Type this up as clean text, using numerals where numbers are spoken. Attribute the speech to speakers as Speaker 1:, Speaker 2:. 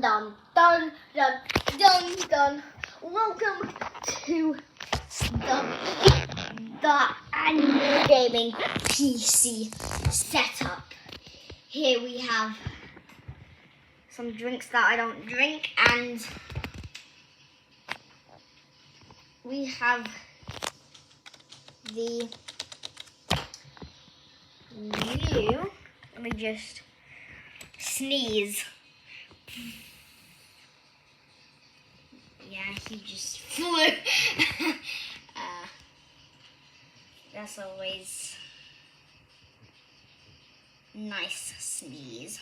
Speaker 1: Dun dun dun dun dun. Welcome to the Annual Gaming PC setup. Here we have some drinks that I don't drink, and we have the new. Let me just sneeze. Yeah, he just flew. That's always nice sneeze.